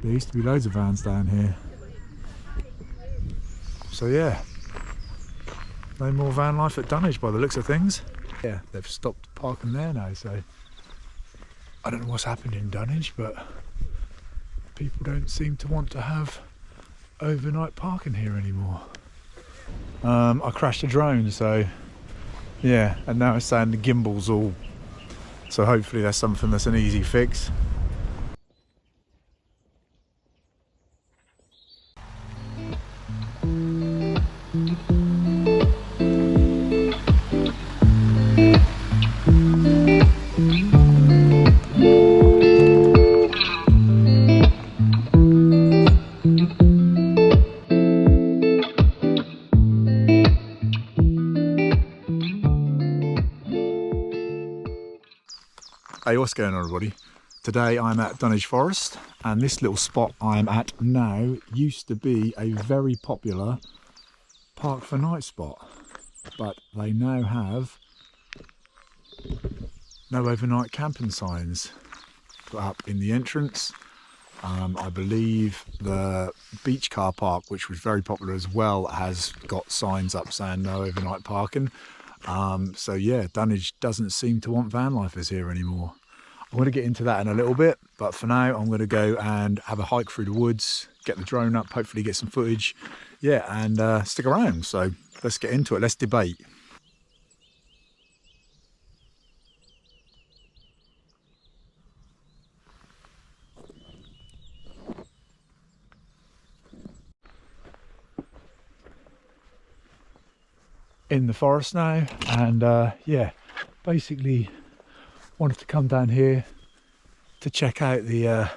There used to be loads of vans down here. So yeah, no more van life at Dunwich by the looks of things. Yeah, they've stopped parking there now, so I don't know what's happened in Dunwich, but people don't seem to want to have overnight parking here anymore. I crashed a drone, so yeah, and now it's saying the gimbal's all, so hopefully that's something that's an easy fix. Hey, what's going on everybody? Today I'm at Dunwich Forest, and this little spot I'm at now used to be a very popular park for night spot, but they now have no overnight camping signs put up in the entrance. I believe the beach car park, which was very popular as well, has got signs up saying no overnight parking. So yeah, Dunwich doesn't seem to want van lifers here anymore. I'm going to get into that in a little bit, but for now I'm going to go and have a hike through the woods, get the drone up, hopefully get some footage, yeah, and stick around. So let's get into it, let's debate. In the forest now, and yeah, basically wanted to come down here to check out the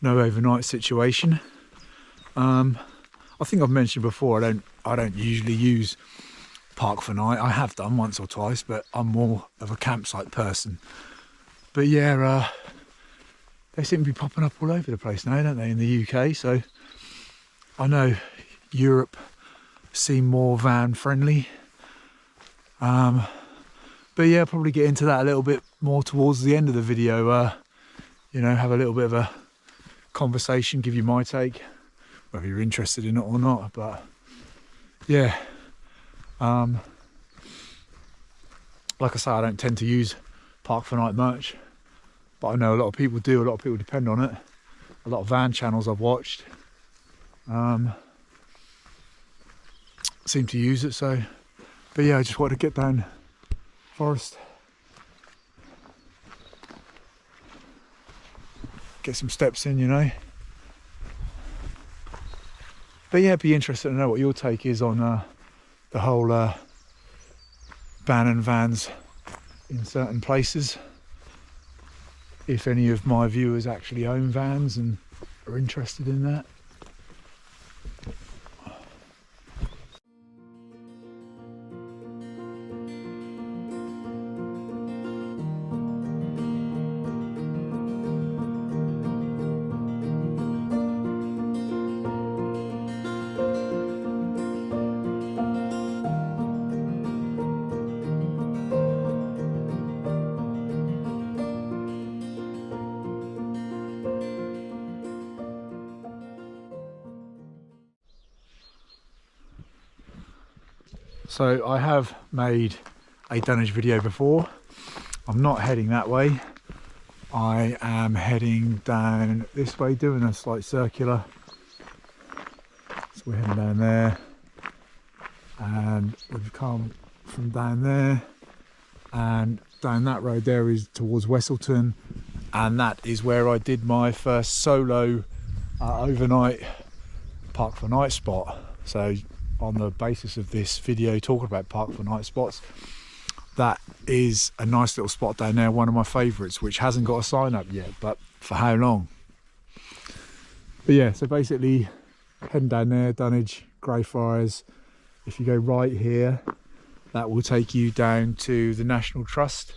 no overnight situation. I think I've mentioned before, I don't usually use park for night. I have done once or twice, but I'm more of a campsite person. But yeah, they seem to be popping up all over the place now, don't they, in the UK? So I know Europe seem more van friendly. But yeah, probably get into that a little bit more towards the end of the video. You know, have a little bit of a conversation, give you my take, whether you're interested in it or not. But yeah, like I say, I don't tend to use park for night much, but I know a lot of people do. A lot of people depend on it. A lot of van channels I've watched seem to use it. So, but yeah, I just wanted to get down forest, get some steps in, you know. But yeah, be interested to know what your take is on the whole ban and vans in certain places. If any of my viewers actually own vans and are interested in that. So I have made a Dunwich video before. I'm not heading that way. I am heading down this way, doing a slight circular. So we're heading down there, and we've come from down there, and down that road there is towards Westleton, and that is where I did my first solo overnight park for night spot. So on the basis of this video talking about park for night spots, that is a nice little spot down there, one of my favourites, which hasn't got a sign up yet, but for how long? But yeah, so basically heading down there, Dunwich, Greyfriars. If you go right here, that will take you down to the National Trust,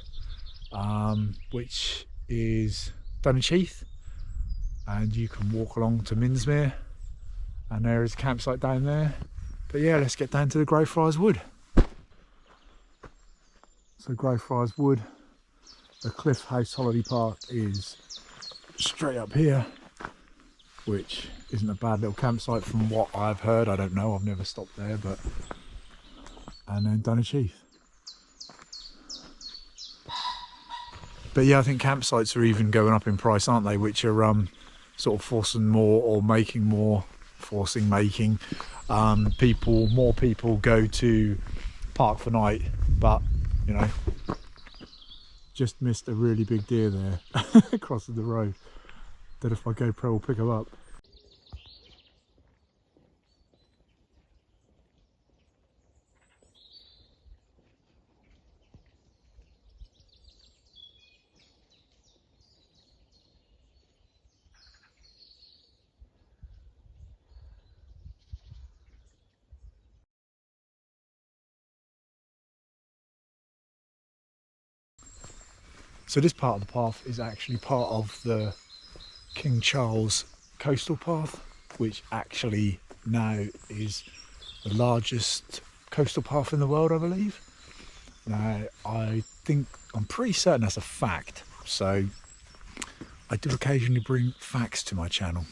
which is Dunwich Heath, and you can walk along to Minsmere, and there is a campsite down there. But yeah, let's get down to the Greyfriars Wood. So Greyfriars Wood, the Cliff House Holiday Park is straight up here, which isn't a bad little campsite from what I've heard. I don't know, I've never stopped there, but and then Dunwich Heath. But yeah, I think campsites are even going up in price, aren't they? Which are sort of forcing more, or making more, making more people go to park for night. But you know, just missed a really big deer there crossing the road. Don't know if my GoPro will pick them up. So this part of the path is actually part of the King Charles coastal path, which actually now is the largest coastal path in the world, I believe. Now, I'm pretty certain that's a fact, so I do occasionally bring facts to my channel.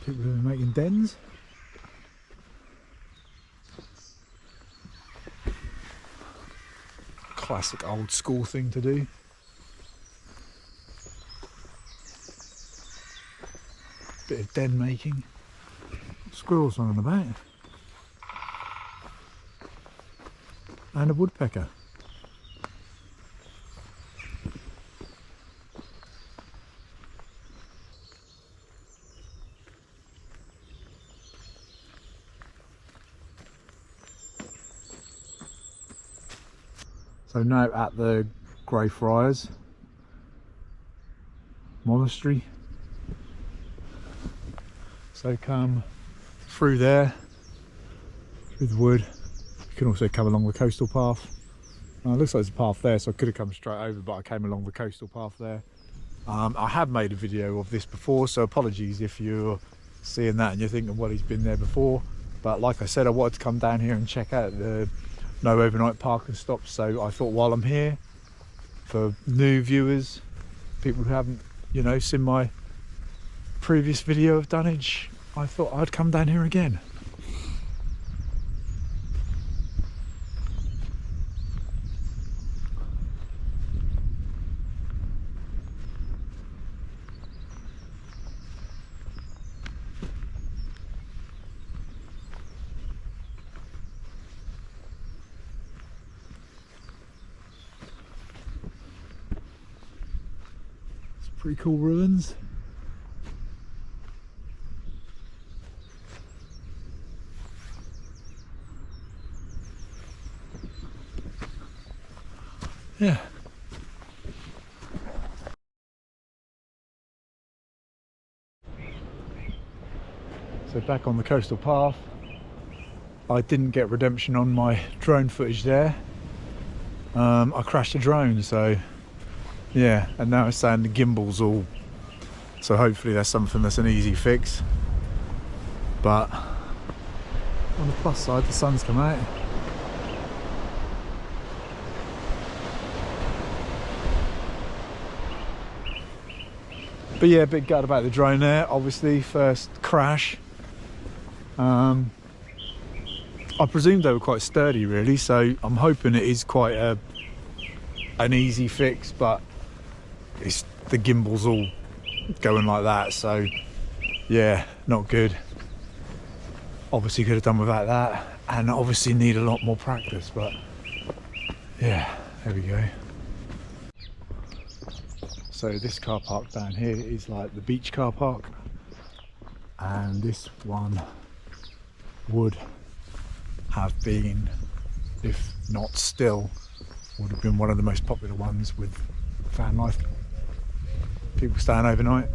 People who are making dens. Classic old school thing to do. Bit of den making. Squirrels running about. And a woodpecker. So now at the Greyfriars Monastery. So come through there, through the wood. You can also come along the coastal path. It looks like there's a path there, so I could have come straight over, but I came along the coastal path there. I have made a video of this before, so apologies if you're seeing that and you're thinking, well, he's been there before. But like I said, I wanted to come down here and check out the no overnight parking stops, so I thought while I'm here, for new viewers, people who haven't, you know, seen my previous video of Dunwich, I thought I'd come down here again. Pretty cool ruins. Yeah. So back on the coastal path. I didn't get redemption on my drone footage there. I crashed the drone, so yeah, and now it's saying the gimbal's all, so hopefully that's something that's an easy fix. But on the plus side, the sun's come out. But yeah, a bit gutted about the drone there, obviously, first crash. I presumed they were quite sturdy really, so I'm hoping it is quite an easy fix, but it's the gimbal's all going like that, so yeah, not good. Obviously could have done without that, and obviously need a lot more practice, but yeah, there we go. So this car park down here is like the beach car park, and this one would have been, if not still, would have been one of the most popular ones with Vanlife. People staying overnight,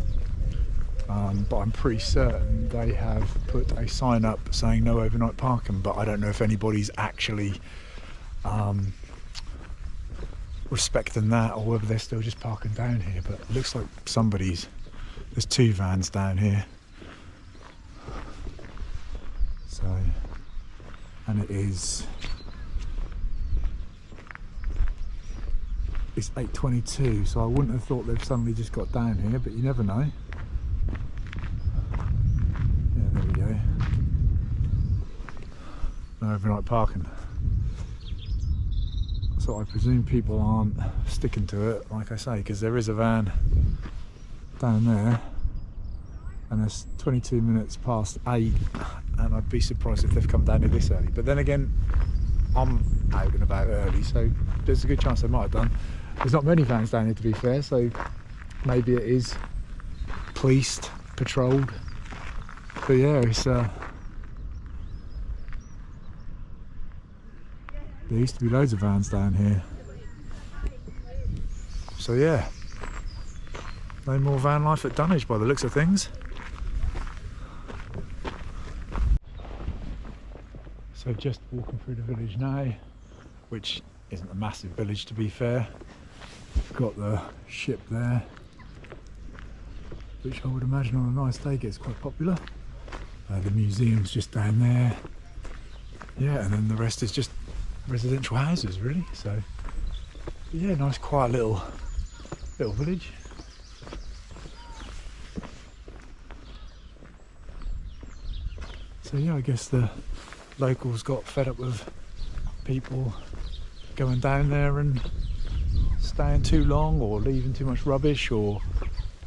but I'm pretty certain they have put a sign up saying no overnight parking, but I don't know if anybody's actually respecting that or whether they're still just parking down here. But it looks like there's two vans down here, So, and it's 8:22, so I wouldn't have thought they've suddenly just got down here, but you never know. Yeah, there we go. No overnight parking. So I presume people aren't sticking to it, like I say, because there is a van down there, and it's 22 minutes past 8, and I'd be surprised if they've come down here this early. But then again, I'm out and about early, so there's a good chance they might have done. There's not many vans down here, to be fair, so maybe it is policed, patrolled. But yeah, it's there used to be loads of vans down here. So yeah, no more van life at Dunwich by the looks of things. So just walking through the village now, which isn't a massive village to be fair. We've got the ship there, which I would imagine on a nice day gets quite popular. The museum's just down there. Yeah, and then the rest is just residential houses really. So yeah, nice quiet little village. So yeah, I guess the locals got fed up with people going down there and staying too long or leaving too much rubbish, or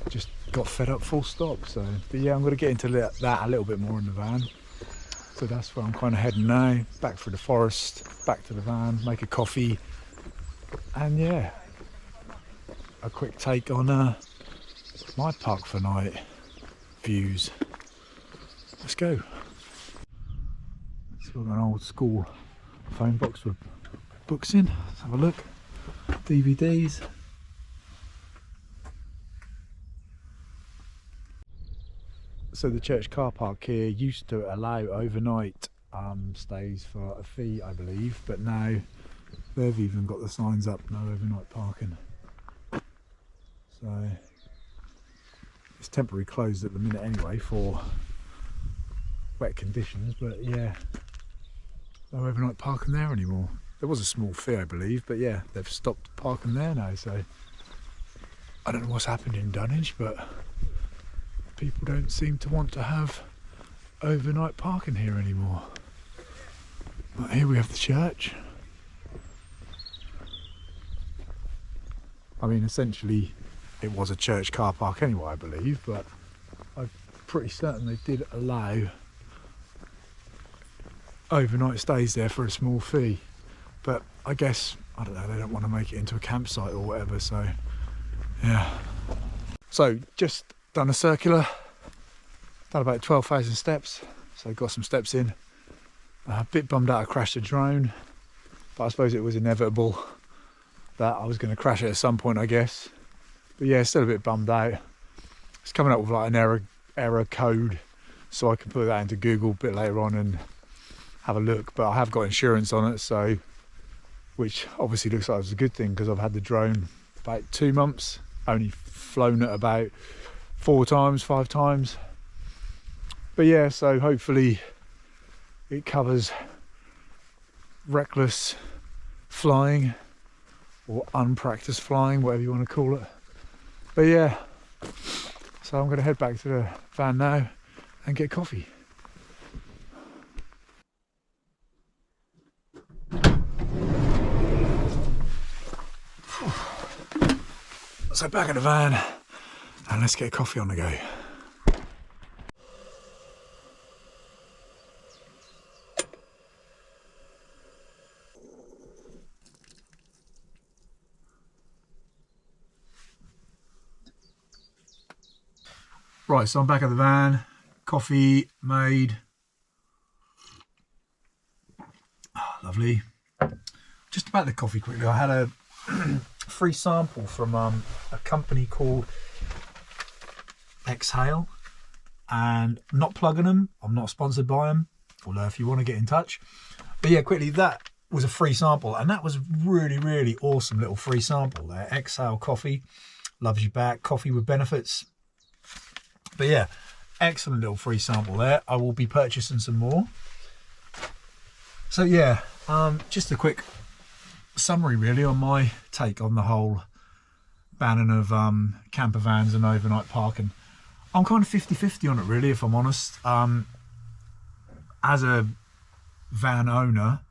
just got fed up full stop. So but yeah, I'm going to get into that a little bit more in the van. So that's where I'm kind of heading now, back through the forest, back to the van, make a coffee, and yeah, a quick take on my park for night views. Let's go. So we've got an old school phone box with books in. Let's have a look. DVDs. So the church car park here used to allow overnight stays for a fee, I believe, but now they've even got the signs up, no overnight parking. So it's temporarily closed at the minute anyway for wet conditions, but yeah, no overnight parking there anymore. There was a small fee, I believe, but yeah, they've stopped parking there now. So I don't know what's happened in Dunwich, but people don't seem to want to have overnight parking here anymore. But here we have the church. I mean, essentially it was a church car park anyway, I believe, but I'm pretty certain they did allow overnight stays there for a small fee. But I guess, I don't know, they don't want to make it into a campsite or whatever, so yeah. So just done a circular, done about 12,000 steps, so got some steps in. A bit bummed out I crashed the drone, but I suppose it was inevitable that I was going to crash it at some point, I guess. But yeah, still a bit bummed out. It's coming up with like an error code, so I can put that into Google a bit later on and have a look. But I have got insurance on it, so, which obviously looks like it's a good thing, because I've had the drone about 2 months, only flown it about 4 times, 5 times. But yeah, so hopefully it covers reckless flying or unpracticed flying, whatever you want to call it. But yeah, so I'm going to head back to the van now and get coffee. So back in the van and let's get coffee on the go. Right, so I'm back at the van, coffee made. Oh, lovely. Just about the coffee quickly, I had a free sample from a company called Exhale, and I'm not plugging them, I'm not sponsored by them, although if you want to get in touch. But yeah, quickly, that was a free sample, and that was really awesome little free sample there. Exhale coffee, loves you back, coffee with benefits. But yeah, excellent little free sample there. I will be purchasing some more. So yeah, just a quick summary really on my take on the whole banning of camper vans and overnight parking. I'm kind of 50-50 on it really, if I'm honest. As a van owner,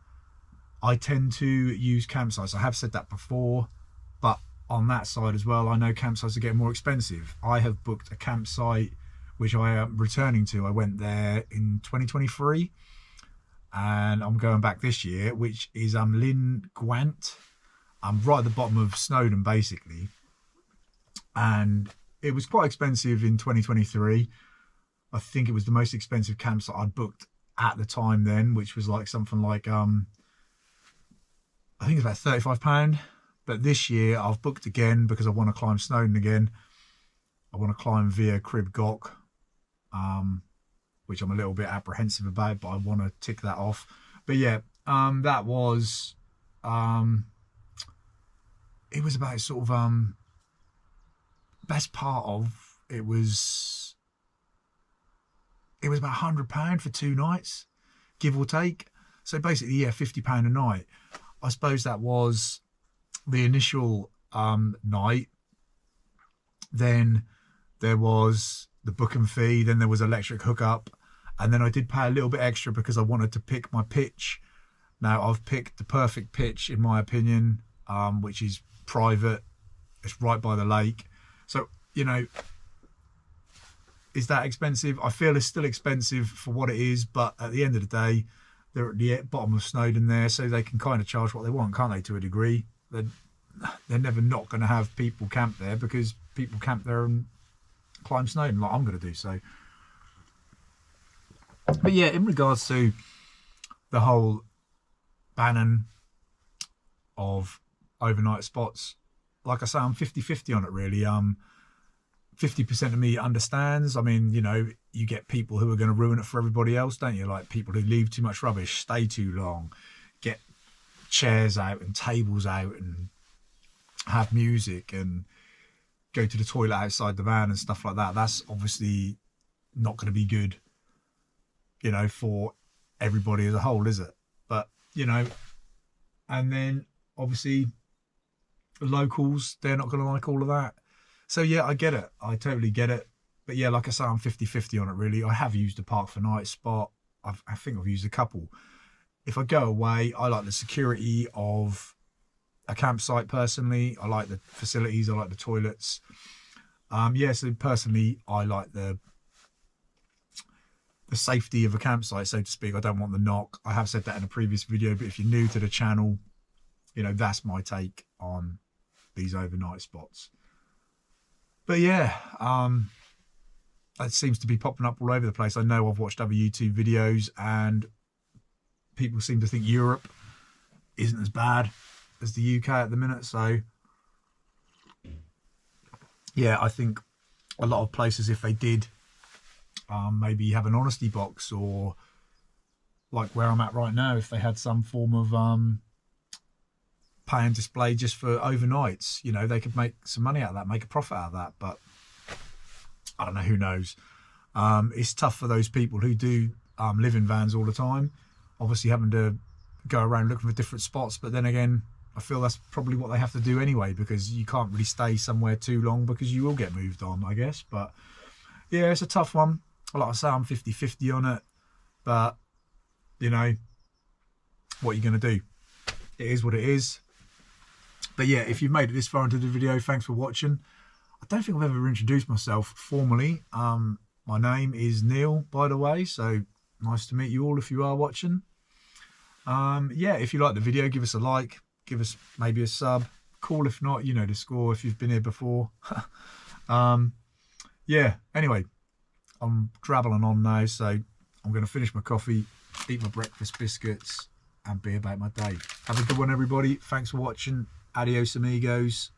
I tend to use campsites. I have said that before, but on that side as well, I know campsites are getting more expensive. I have booked a campsite which I am returning to. I went there in 2023 and I'm going back this year, which is Lynn Gwant. I'm right at the bottom of Snowdon basically, and it was quite expensive in 2023. I think it was the most expensive campsite I'd booked at the time then, which was like something like I think it's about £35. But this year I've booked again because I want to climb Snowdon again. I want to climb via Crib Goch, which I'm a little bit apprehensive about, but I want to tick that off. But yeah, that was it was about sort of best part of it was about £100 for 2 nights, give or take. So basically, yeah, £50 a night. I suppose that was the initial night. Then there was the booking fee, then there was electric hookup, and then I did pay a little bit extra because I wanted to pick my pitch. Now I've picked the perfect pitch in my opinion, which is private. It's right by the lake. So, you know, is that expensive? I feel it's still expensive for what it is, but at the end of the day, they're at the bottom of Snowdon there, so they can kind of charge what they want, can't they, to a degree? They're never not going to have people camp there because people camp there and climb Snowdon like I'm going to do. So, but yeah, in regards to the whole banning of overnight spots, like I say, I'm 50-50 on it really. 50% of me understands. I mean, you know, you get people who are going to ruin it for everybody else, don't you? Like people who leave too much rubbish, stay too long, get chairs out and tables out and have music and go to the toilet outside the van and stuff like that. That's obviously not going to be good, you know, for everybody as a whole, is it? But, you know, and then obviously the locals, they're not going to like all of that. So yeah, I get it. I totally get it. But yeah, like I say, I'm 50-50 on it really. I have used a park for night spot. I think I've used a couple. If I go away, I like the security of a campsite personally. I like the facilities. I like the toilets. Yeah, so personally, I like the safety of a campsite, so to speak. I don't want the knock. I have said that in a previous video, but if you're new to the channel, you know, that's my take on these overnight spots. But yeah, that seems to be popping up all over the place. I know I've watched other YouTube videos and people seem to think Europe isn't as bad as the UK at the minute. So yeah, I think a lot of places, if they did maybe have an honesty box, or like where I'm at right now, if they had some form of pay and display just for overnights, you know, they could make some money out of that, make a profit out of that. But I don't know, who knows? It's tough for those people who do live in vans all the time, obviously having to go around looking for different spots. But then again, I feel that's probably what they have to do anyway, because you can't really stay somewhere too long because you will get moved on, I guess. But yeah, it's a tough one. Like I say, I'm 50-50 on it, but you know, what are you going to do? It is what it is. But yeah, if you've made it this far into the video, thanks for watching. I don't think I've ever introduced myself formally. My name is Neil, by the way, so nice to meet you all if you are watching. Yeah, if you like the video, give us a like, give us maybe a sub. Cool if not, you know the score if you've been here before. Yeah, anyway, I'm travelling on now, so I'm going to finish my coffee, eat my breakfast biscuits, and be about my day. Have a good one, everybody. Thanks for watching. Adios, amigos.